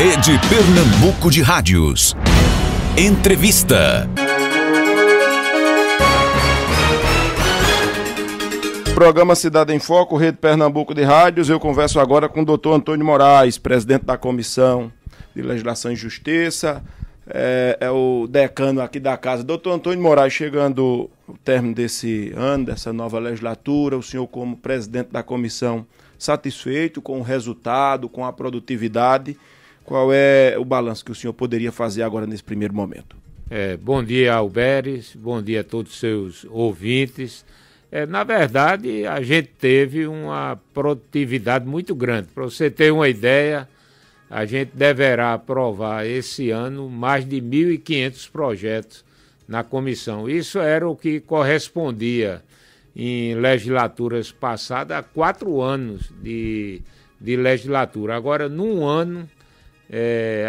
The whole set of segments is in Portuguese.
Rede Pernambuco de Rádios. Entrevista. Programa Cidade em Foco, Rede Pernambuco de Rádios. Eu converso agora com o doutor Antônio Moraes, presidente da Comissão de Legislação e Justiça, é o decano aqui da casa. Doutor Antônio Moraes, chegando ao término desse ano, dessa nova legislatura, o senhor como presidente da comissão, satisfeito com o resultado, com a produtividade, qual é o balanço que o senhor poderia fazer agora nesse primeiro momento? Bom dia, Alberes, bom dia a todos os seus ouvintes. Na verdade, a gente teve uma produtividade muito grande. Para você ter uma ideia, a gente deverá aprovar esse ano mais de 1.500 projetos na comissão. Isso era o que correspondia em legislaturas passadas a 4 anos de legislatura. Agora, num ano,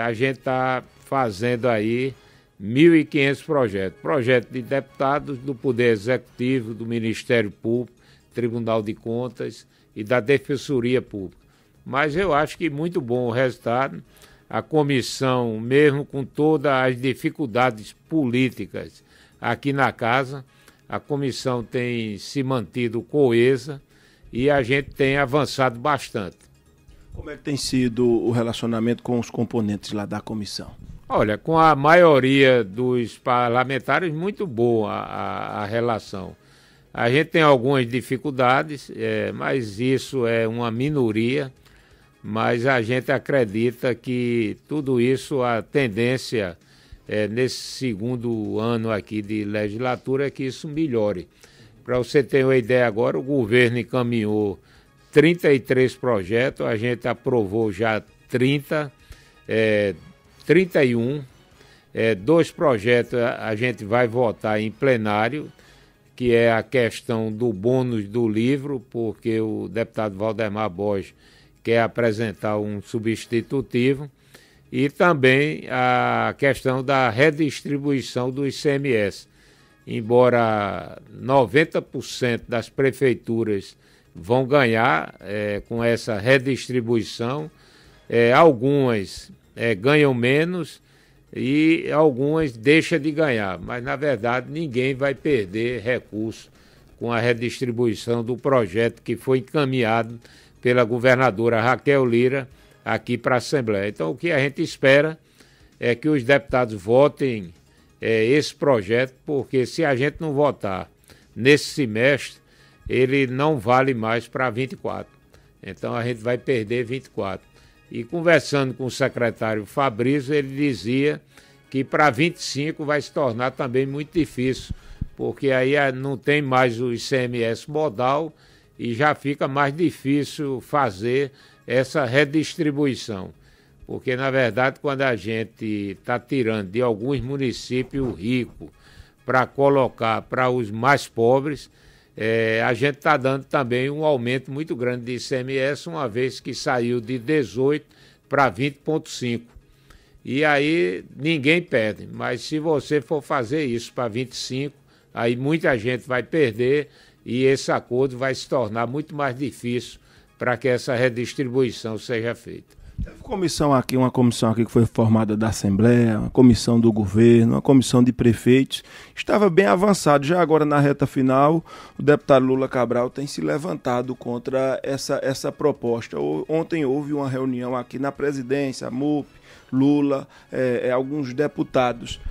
a gente está fazendo aí 1.500 projetos. Projetos de deputados do Poder Executivo, do Ministério Público, Tribunal de Contas e da Defensoria Pública. Mas eu acho que muito bom o resultado. A comissão, mesmo com todas as dificuldades políticas aqui na casa, a comissão tem se mantido coesa e a gente tem avançado bastante. Como é que tem sido o relacionamento com os componentes lá da comissão? Olha, com a maioria dos parlamentares, muito boa a relação. A gente tem algumas dificuldades, mas isso é uma minoria, mas a gente acredita que tudo isso, a tendência nesse segundo ano aqui de legislatura é que isso melhore. Para você ter uma ideia agora, o governo encaminhou 33 projetos, a gente aprovou já 31, 2 projetos a gente vai votar em plenário, que é a questão do bônus do livro, porque o deputado Valdemar Borges quer apresentar um substitutivo, e também a questão da redistribuição do ICMS. Embora 90% das prefeituras vão ganhar com essa redistribuição, algumas ganham menos e algumas deixam de ganhar, mas na verdade ninguém vai perder recurso com a redistribuição do projeto que foi encaminhado pela governadora Raquel Lira aqui para a Assembleia. Então o que a gente espera é que os deputados votem esse projeto, porque se a gente não votar nesse semestre, ele não vale mais para 24. Então a gente vai perder 24. E conversando com o secretário Fabrício, ele dizia que para 25 vai se tornar também muito difícil, porque aí não tem mais o ICMS modal e já fica mais difícil fazer essa redistribuição. Porque, na verdade, quando a gente está tirando de alguns municípios ricos para colocar para os mais pobres, a gente está dando também um aumento muito grande de ICMS, uma vez que saiu de 18 para 20,5. E aí ninguém perde, mas se você for fazer isso para 25, aí muita gente vai perder e esse acordo vai se tornar muito mais difícil para que essa redistribuição seja feita. Uma comissão aqui que foi formada da Assembleia, uma comissão do governo, uma comissão de prefeitos, estava bem avançado. Já agora na reta final, o deputado Lula Cabral tem se levantado contra essa proposta. Ontem houve uma reunião aqui na presidência, MUP, Lula, alguns deputados.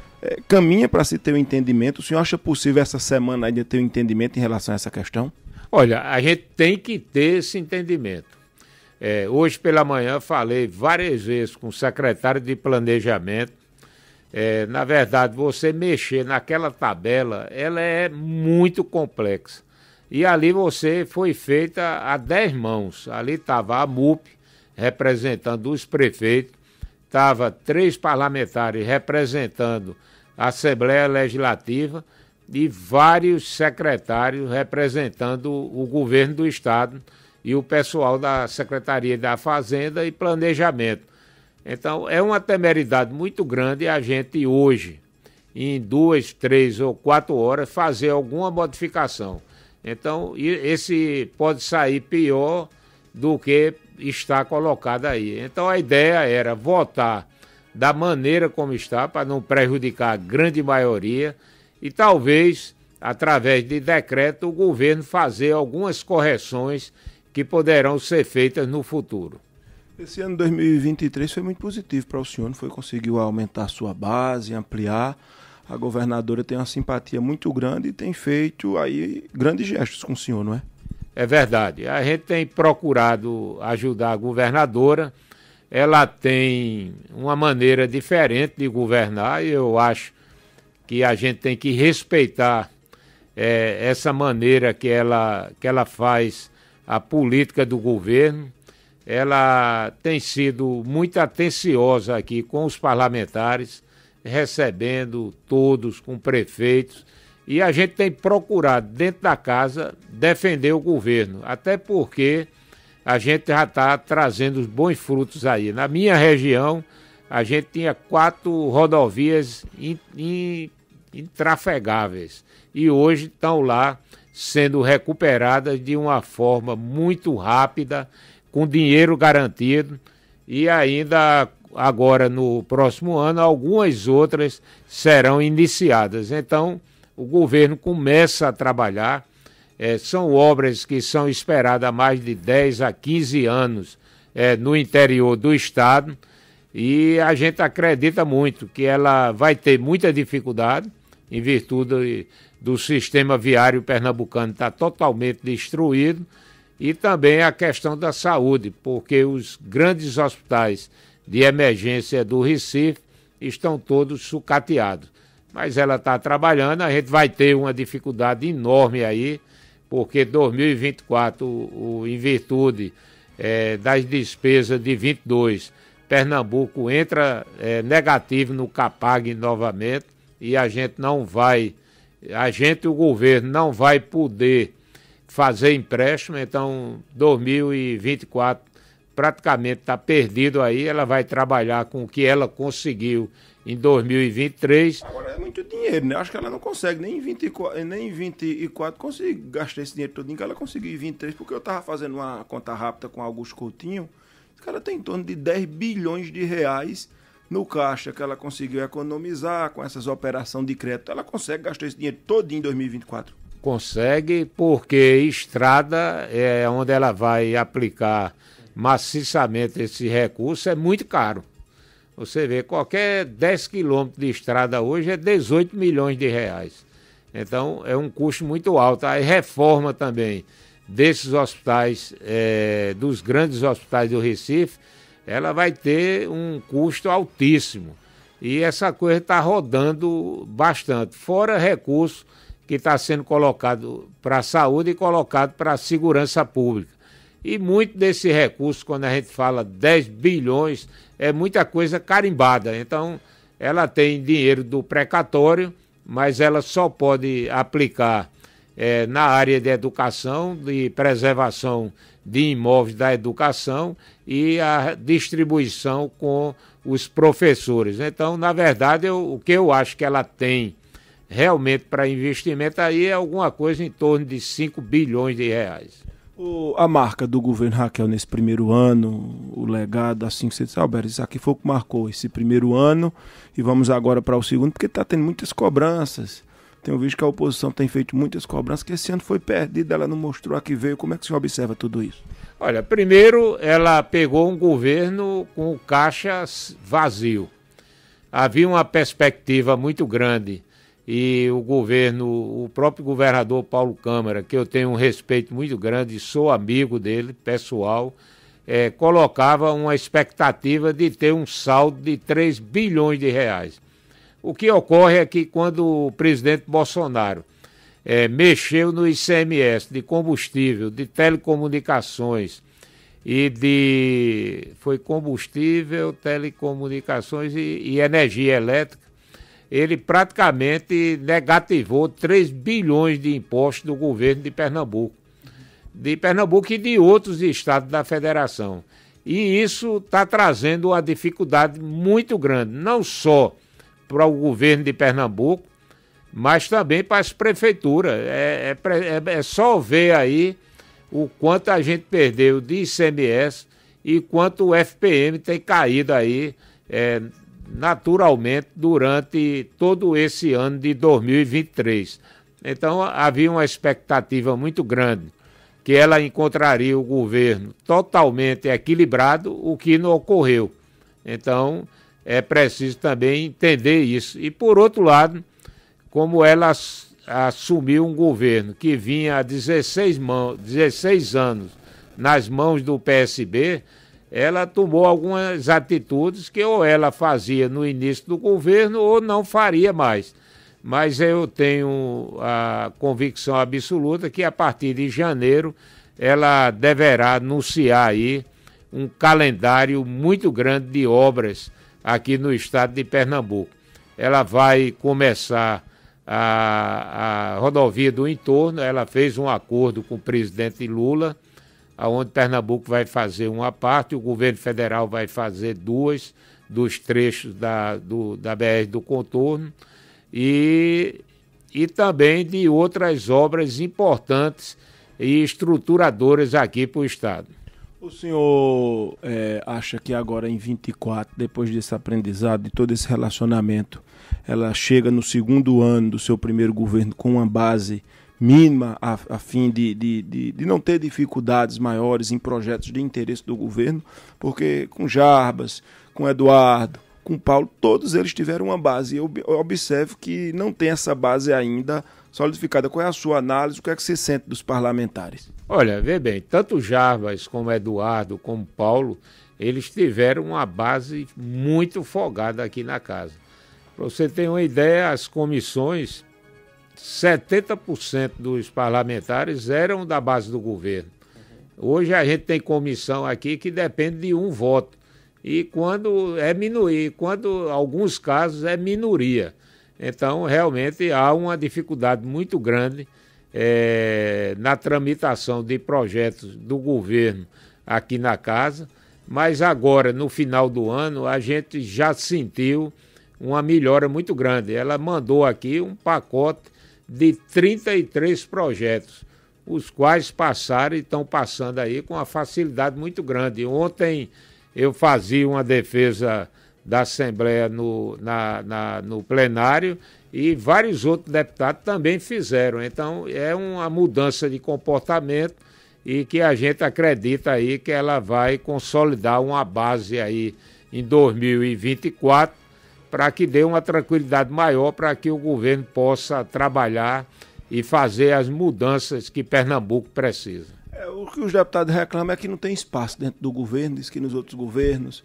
Caminha para se ter um entendimento? O senhor acha possível essa semana ainda ter um entendimento em relação a essa questão? Olha, a gente tem que ter esse entendimento. Hoje pela manhã falei várias vezes com o secretário de Planejamento. Na verdade, você mexer naquela tabela, ela é muito complexa. E ali foi feita a 10 mãos. Ali estava a MUP, representando os prefeitos, estava 3 parlamentares representando a Assembleia Legislativa e vários secretários representando o governo do Estado e o pessoal da Secretaria da Fazenda e Planejamento. Então, é uma temeridade muito grande a gente hoje, em 2, 3 ou 4 horas, fazer alguma modificação. Então, esse pode sair pior do que está colocada aí. Então a ideia era votar da maneira como está, para não prejudicar a grande maioria, e talvez, através de decreto, o governo fazer algumas correções que poderão ser feitas no futuro. Esse ano 2023 foi muito positivo para o senhor, não foi? Conseguiu aumentar a sua base, ampliar. A governadora tem uma simpatia muito grande e tem feito aí grandes gestos com o senhor, não é? É verdade. A gente tem procurado ajudar a governadora. Ela tem uma maneira diferente de governar e eu acho que a gente tem que respeitar essa maneira que ela faz a política do governo. Ela tem sido muito atenciosa aqui com os parlamentares, recebendo todos, com prefeitos, e a gente tem procurado, dentro da casa, defender o governo, até porque a gente já está trazendo os bons frutos aí. Na minha região, a gente tinha 4 rodovias intrafegáveis, e hoje estão lá sendo recuperadas de uma forma muito rápida, com dinheiro garantido, e ainda agora no próximo ano algumas outras serão iniciadas. Então o governo começa a trabalhar, são obras que são esperadas há mais de 10 a 15 anos no interior do estado, e a gente acredita muito que ela vai ter muita dificuldade em virtude do sistema viário pernambucano estar totalmente destruído, e também a questão da saúde, porque os grandes hospitais de emergência do Recife estão todos sucateados. Mas ela está trabalhando, a gente vai ter uma dificuldade enorme aí, porque 2024, em virtude das despesas de 22, Pernambuco entra negativo no CAPAG novamente, e a gente e o governo não vai poder fazer empréstimo. Então 2024 praticamente está perdido aí. Ela vai trabalhar com o que ela conseguiu em 2023. Agora é muito dinheiro, né? Acho que ela não consegue nem em 24 conseguir gastar esse dinheiro todo que ela conseguiu em 23, porque eu estava fazendo uma conta rápida com Augusto Coutinho. Esse cara tem em torno de 10 bilhões de reais no caixa que ela conseguiu economizar com essas operações de crédito. Ela consegue gastar esse dinheiro todo em 2024? Consegue, porque estrada é onde ela vai aplicar maciçamente esse recurso, é muito caro. Você vê, qualquer 10 quilômetros de estrada hoje é 18 milhões de reais. Então é um custo muito alto. A reforma também desses hospitais, dos grandes hospitais do Recife, ela vai ter um custo altíssimo. E essa coisa está rodando bastante, fora recurso que está sendo colocado para a saúde e colocado para a segurança pública. E muito desse recurso, quando a gente fala 10 bilhões, é muita coisa carimbada. Então, ela tem dinheiro do precatório, mas ela só pode aplicar na área de educação, de preservação de imóveis da educação e a distribuição com os professores. Então, na verdade, o que eu acho que ela tem realmente para investimento aí é alguma coisa em torno de 5 bilhões de reais. A marca do governo Raquel nesse primeiro ano, o legado, assim que você disse, Alberto, isso aqui foi o que marcou esse primeiro ano, e vamos agora para o segundo, porque está tendo muitas cobranças. Tenho visto que a oposição tem feito muitas cobranças, que esse ano foi perdida, ela não mostrou a que veio. Como é que você observa tudo isso? Olha, primeiro ela pegou um governo com o caixa vazio. Havia uma perspectiva muito grande, e o próprio governador Paulo Câmara, que eu tenho um respeito muito grande, sou amigo dele, pessoal, colocava uma expectativa de ter um saldo de 3 bilhões de reais. O que ocorre é que quando o presidente Bolsonaro mexeu no ICMS de combustível, de telecomunicações foi combustível, telecomunicações e energia elétrica, ele praticamente negativou 3 bilhões de impostos do governo de Pernambuco e de outros estados da federação. E isso está trazendo uma dificuldade muito grande, não só para o governo de Pernambuco, mas também para as prefeituras. É só ver aí o quanto a gente perdeu de ICMS e quanto o FPM tem caído aí naturalmente durante todo esse ano de 2023. Então havia uma expectativa muito grande que ela encontraria o governo totalmente equilibrado, o que não ocorreu. Então é preciso também entender isso. E por outro lado, como ela assumiu um governo que vinha há 16 anos nas mãos do PSB, ela tomou algumas atitudes que ou ela fazia no início do governo ou não faria mais. Mas eu tenho a convicção absoluta que a partir de janeiro ela deverá anunciar aí um calendário muito grande de obras aqui no estado de Pernambuco. Ela vai começar a rodovia do entorno, ela fez um acordo com o presidente Lula, onde Pernambuco vai fazer uma parte, o governo federal vai fazer duas dos trechos da BR do contorno, e também de outras obras importantes e estruturadoras aqui para o estado. O senhor acha que agora em 24, depois desse aprendizado, de todo esse relacionamento, ela chega no segundo ano do seu primeiro governo com uma base mínima a fim de não ter dificuldades maiores em projetos de interesse do governo? Porque com Jarbas, com Eduardo, com Paulo, todos eles tiveram uma base. Eu observo que não tem essa base ainda solidificada. Qual é a sua análise? O que é que você sente dos parlamentares? Olha, vê bem, tanto Jarbas como Eduardo, como Paulo, eles tiveram uma base muito folgada aqui na casa. Para você ter uma ideia, as comissões, 70% dos parlamentares eram da base do governo. Hoje a gente tem comissão aqui que depende de um voto. E quando é minoria, quando alguns casos é minoria. Então, realmente, há uma dificuldade muito grande na tramitação de projetos do governo aqui na casa, mas agora, no final do ano, a gente já sentiu uma melhora muito grande. Ela mandou aqui um pacote de 33 projetos, os quais passaram e estão passando aí com uma facilidade muito grande. Ontem eu fazia uma defesa da Assembleia no plenário e vários outros deputados também fizeram. Então é uma mudança de comportamento e que a gente acredita aí que ela vai consolidar uma base aí em 2024 para que dê uma tranquilidade maior para que o governo possa trabalhar e fazer as mudanças que Pernambuco precisa. O que os deputados reclamam é que não tem espaço dentro do governo, diz que nos outros governos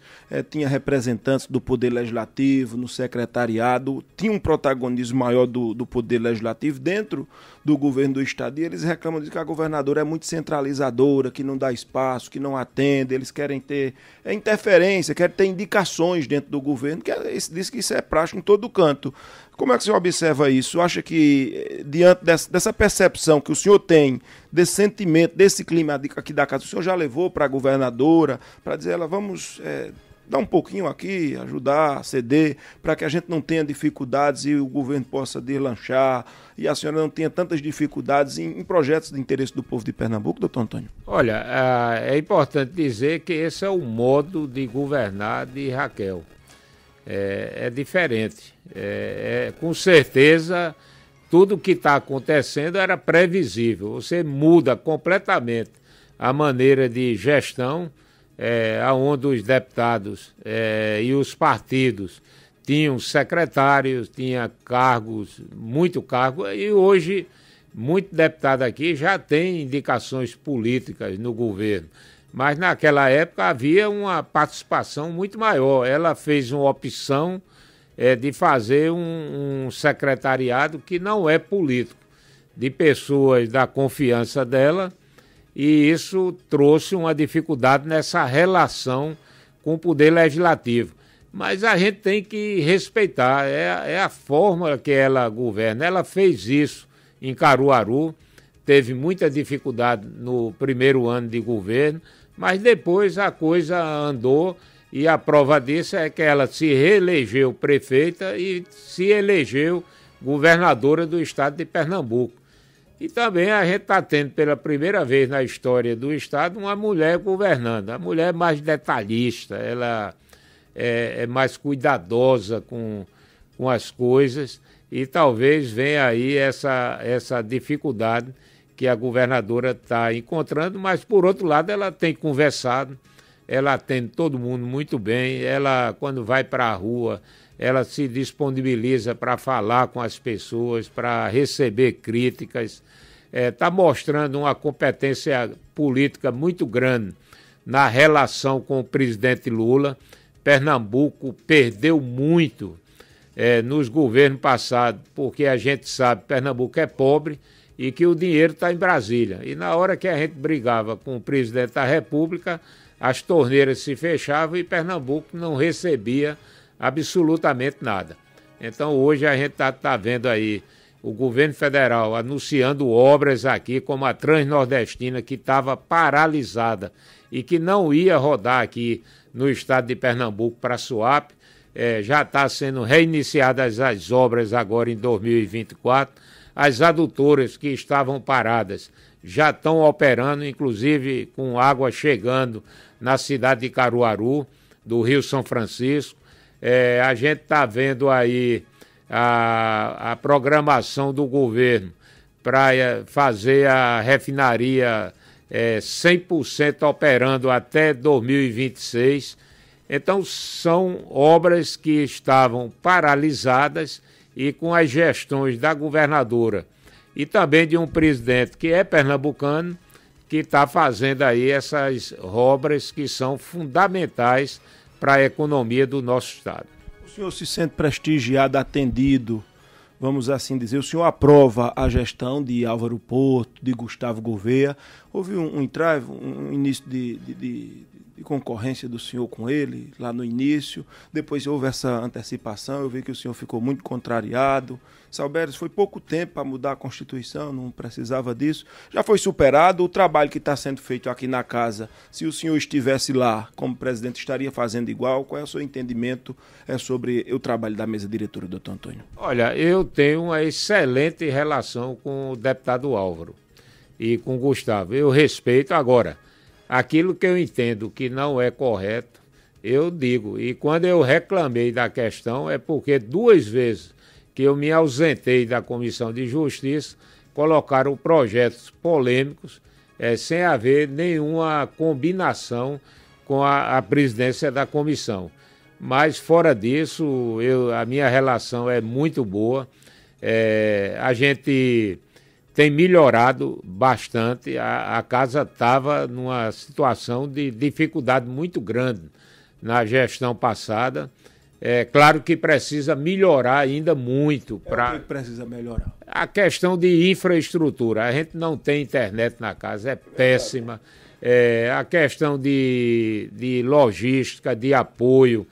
tinha representantes do Poder Legislativo, no secretariado, tinha um protagonismo maior do Poder Legislativo dentro do governo do Estado, e eles reclamam de que a governadora é muito centralizadora, que não dá espaço, que não atende, eles querem ter interferência, querem ter indicações dentro do governo, que diz que isso é prático em todo canto. Como é que o senhor observa isso? Acha que, diante dessa percepção que o senhor tem, desse sentimento, desse clima aqui da casa, o senhor já levou para a governadora, para dizer, ela vamos dar um pouquinho aqui, ajudar, ceder, para que a gente não tenha dificuldades e o governo possa deslanchar, e a senhora não tenha tantas dificuldades em projetos de interesse do povo de Pernambuco, doutor Antônio? Olha, é importante dizer que esse é o modo de governar de Raquel. É diferente. Com certeza, tudo que está acontecendo era previsível. Você muda completamente a maneira de gestão, onde os deputados e os partidos tinham secretários, tinha cargos, muito cargo, e hoje muito deputado aqui já tem indicações políticas no governo. Mas naquela época havia uma participação muito maior. Ela fez uma opção de fazer um secretariado que não é político, de pessoas da confiança dela, e isso trouxe uma dificuldade nessa relação com o Poder Legislativo. Mas a gente tem que respeitar, é a forma que ela governa. Ela fez isso em Caruaru, teve muita dificuldade no primeiro ano de governo, mas depois a coisa andou e a prova disso é que ela se reelegeu prefeita e se elegeu governadora do estado de Pernambuco. E também a gente está tendo pela primeira vez na história do Estado uma mulher governando. A mulher é mais detalhista, ela é mais cuidadosa com as coisas e talvez venha aí essa dificuldade que a governadora está encontrando, mas por outro lado ela tem conversado, ela atende todo mundo muito bem, ela quando vai para a rua, ela se disponibiliza para falar com as pessoas, para receber críticas, está mostrando uma competência política muito grande na relação com o presidente Lula. Pernambuco perdeu muito nos governos passados, porque a gente sabe que Pernambuco é pobre e que o dinheiro está em Brasília. E na hora que a gente brigava com o presidente da República, as torneiras se fechavam e Pernambuco não recebia absolutamente nada. Então hoje a gente está vendo aí o governo federal anunciando obras aqui, como a Transnordestina, que estava paralisada e que não ia rodar aqui no estado de Pernambuco para Suape. Já está sendo reiniciadas as obras agora em 2024. As adutoras que estavam paradas já estão operando, inclusive com água chegando na cidade de Caruaru, do Rio São Francisco. A gente está vendo aí a programação do governo para fazer a refinaria 100% operando até 2026. Então, são obras que estavam paralisadas e com as gestões da governadora e também de um presidente que é pernambucano, que está fazendo aí essas obras que são fundamentais para a economia do nosso estado. O senhor se sente prestigiado, atendido, vamos assim dizer, o senhor aprova a gestão de Álvaro Porto, de Gustavo Gouveia? Houve um entrave, um início de concorrência do senhor com ele, lá no início, depois houve essa antecipação, eu vi que o senhor ficou muito contrariado. Salberes, foi pouco tempo para mudar a Constituição, não precisava disso. Já foi superado o trabalho que está sendo feito aqui na casa. Se o senhor estivesse lá como presidente, estaria fazendo igual? Qual é o seu entendimento sobre o trabalho da mesa diretora, doutor Antônio? Olha, eu tenho uma excelente relação com o deputado Álvaro e com o Gustavo. Eu respeito. Agora, aquilo que eu entendo que não é correto, eu digo. E quando eu reclamei da questão, é porque 2 vezes que eu me ausentei da Comissão de Justiça, colocaram projetos polêmicos, sem haver nenhuma combinação com a presidência da comissão. Mas, fora disso, a minha relação é muito boa. A gente tem melhorado bastante. A casa estava numa situação de dificuldade muito grande na gestão passada. Claro que precisa melhorar ainda muito. O que precisa melhorar? A questão de infraestrutura. A gente não tem internet na casa, é péssima. A questão de logística, de apoio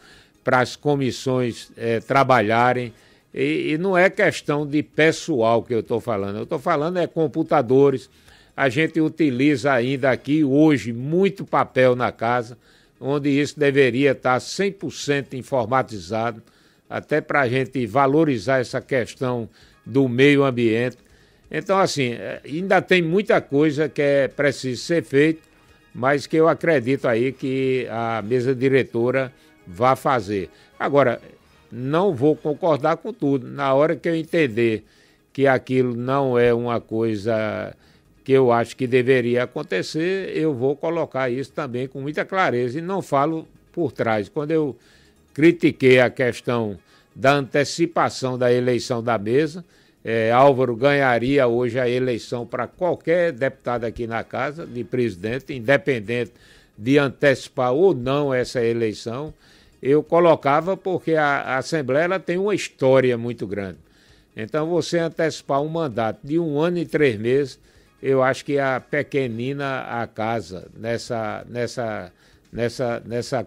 para as comissões trabalharem. E não é questão de pessoal que eu estou falando. Eu estou falando computadores. A gente utiliza ainda aqui hoje muito papel na casa, onde isso deveria estar 100% informatizado, até para a gente valorizar essa questão do meio ambiente. Então, assim, ainda tem muita coisa que é preciso ser feita, mas que eu acredito aí que a mesa diretora vai fazer. Agora, não vou concordar com tudo. Na hora que eu entender que aquilo não é uma coisa que eu acho que deveria acontecer, eu vou colocar isso também com muita clareza e não falo por trás. Quando eu critiquei a questão da antecipação da eleição da mesa, Álvaro ganharia hoje a eleição para qualquer deputado aqui na casa, de presidente, independente de antecipar ou não essa eleição. Eu colocava porque a Assembleia ela tem uma história muito grande. Então, você antecipar um mandato de 1 ano e 3 meses, eu acho que a pequenina a casa nessa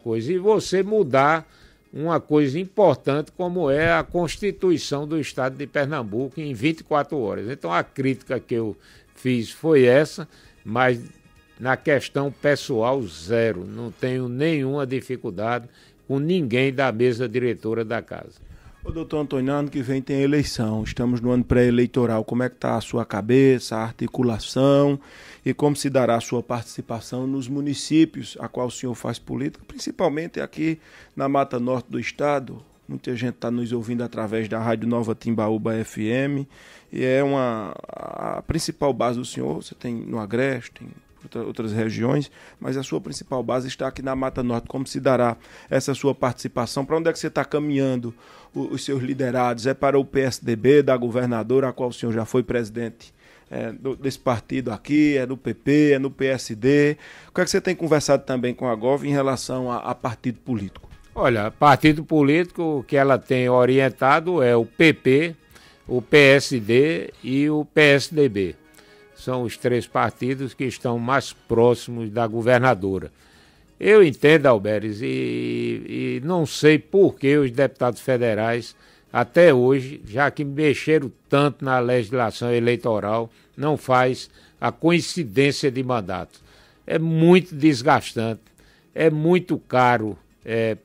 coisa. E você mudar uma coisa importante como é a Constituição do Estado de Pernambuco em 24 horas. Então, a crítica que eu fiz foi essa, mas na questão pessoal, zero. Não tenho nenhuma dificuldade com ninguém da mesa diretora da casa. Ô, doutor Antônio, ano que vem tem eleição, estamos no ano pré-eleitoral. Como é que está a sua cabeça, a articulação e como se dará a sua participação nos municípios a qual o senhor faz política, principalmente aqui na Mata Norte do estado? Muita gente está nos ouvindo através da Rádio Nova Timbaúba FM e é a principal base do senhor. Você tem no Agreste, tem outras regiões, mas a sua principal base está aqui na Mata Norte. Como se dará essa sua participação? Para onde é que você está caminhando os seus liderados? É para o PSDB, da governadora, a qual o senhor já foi presidente desse partido aqui, é do PP, é no PSD? O que é que você tem conversado também com a Gov em relação a partido político? Olha, partido político que ela tem orientado é o PP, o PSD e o PSDB. São os 3 partidos que estão mais próximos da governadora. Eu entendo, Alberes, e não sei por que os deputados federais, até hoje, já que mexeram tanto na legislação eleitoral, não faz a coincidência de mandatos. É muito desgastante, é muito caro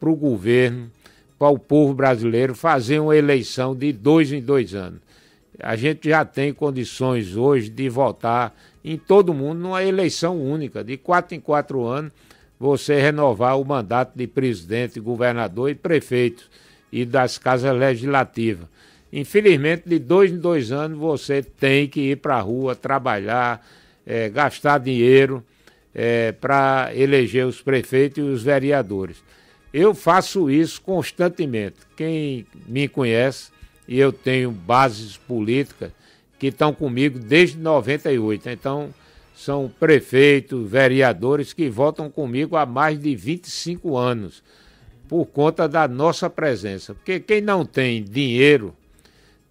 para o governo, para o povo brasileiro, fazer uma eleição de 2 em 2 anos. A gente já tem condições hoje de votar em todo mundo numa eleição única, de 4 em 4 anos, você renovar o mandato de presidente, governador e prefeito e das casas legislativas. Infelizmente, de 2 em 2 anos, você tem que ir para a rua, trabalhar, gastar dinheiro para eleger os prefeitos e os vereadores. Eu faço isso constantemente. Quem me conhece, e eu tenho bases políticas que estão comigo desde 98. Então, são prefeitos, vereadores que votam comigo há mais de 25 anos, por conta da nossa presença. Porque quem não tem dinheiro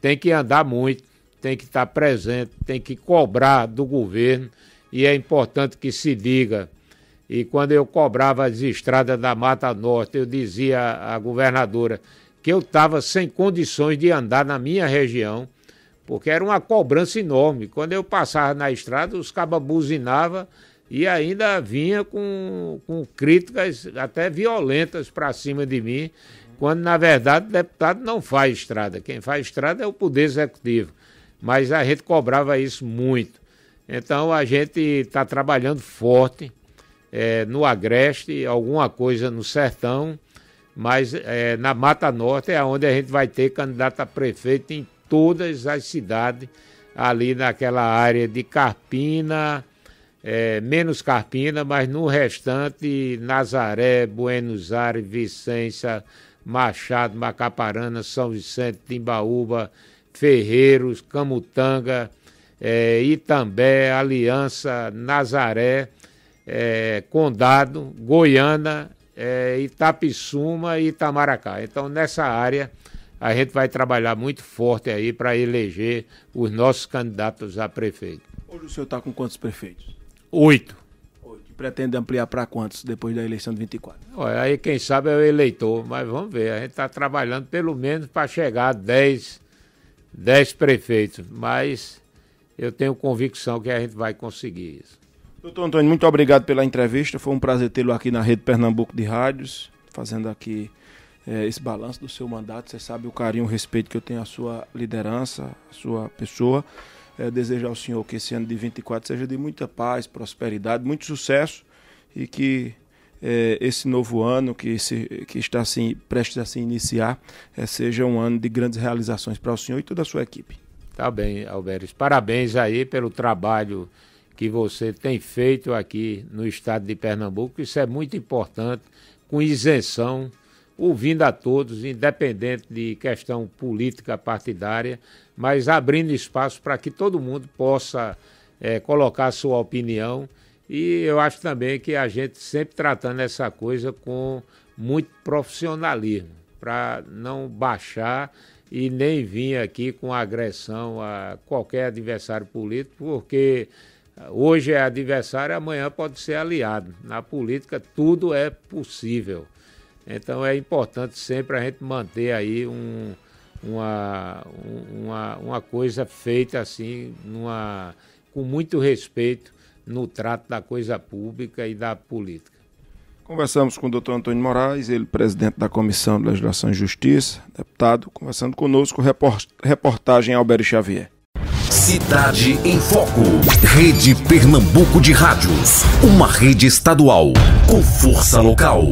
tem que andar muito, tem que estar presente, tem que cobrar do governo, e é importante que se diga. E quando eu cobrava as estradas da Mata Norte, eu dizia à governadora que eu estava sem condições de andar na minha região, porque era uma cobrança enorme. Quando eu passava na estrada, os cabas buzinavam e ainda vinha com críticas até violentas para cima de mim, quando, na verdade, o deputado não faz estrada. Quem faz estrada é o Poder Executivo. Mas a gente cobrava isso muito. Então, a gente está trabalhando forte no Agreste, alguma coisa no Sertão, mas na Mata Norte é onde a gente vai ter candidato a prefeito em todas as cidades, ali naquela área de Carpina, menos Carpina, mas no restante, Nazaré, Buenos Aires, Vicência, Machado, Macaparana, São Vicente, Timbaúba, Ferreiros, Camutanga, Itambé, Aliança, Nazaré, Condado, Goiânia, Itapissuma e Itamaracá. Então, nessa área, a gente vai trabalhar muito forte aí para eleger os nossos candidatos a prefeito. Hoje o senhor está com quantos prefeitos? 8. Pretende ampliar para quantos depois da eleição de 24? Olha, aí quem sabe é o eleitor, mas vamos ver. A gente está trabalhando pelo menos para chegar a 10 prefeitos, mas eu tenho convicção que a gente vai conseguir isso. Doutor Antônio, muito obrigado pela entrevista. Foi um prazer tê-lo aqui na Rede Pernambuco de Rádios, fazendo aqui esse balanço do seu mandato. Você sabe o carinho, o respeito que eu tenho à sua liderança, à sua pessoa. Desejo ao senhor que esse ano de 24 seja de muita paz, prosperidade, muito sucesso e que esse novo ano que está assim, prestes a se iniciar seja um ano de grandes realizações para o senhor e toda a sua equipe. Tá bem, Alberes. Parabéns aí pelo trabalho que você tem feito aqui no estado de Pernambuco. Isso é muito importante, com isenção, ouvindo a todos, independente de questão política partidária, mas abrindo espaço para que todo mundo possa colocar a sua opinião. E eu acho também que a gente sempre tratando essa coisa com muito profissionalismo, para não baixar e nem vir aqui com agressão a qualquer adversário político, porque hoje é adversário, amanhã pode ser aliado. Na política tudo é possível. Então é importante sempre a gente manter aí uma coisa feita assim, com muito respeito no trato da coisa pública e da política. Conversamos com o doutor Antônio Moraes, ele presidente da Comissão de Legislação e Justiça, deputado, conversando conosco, reportagem Alberi Xavier. Cidade em Foco. Rede Pernambuco de Rádios. Uma rede estadual com força local.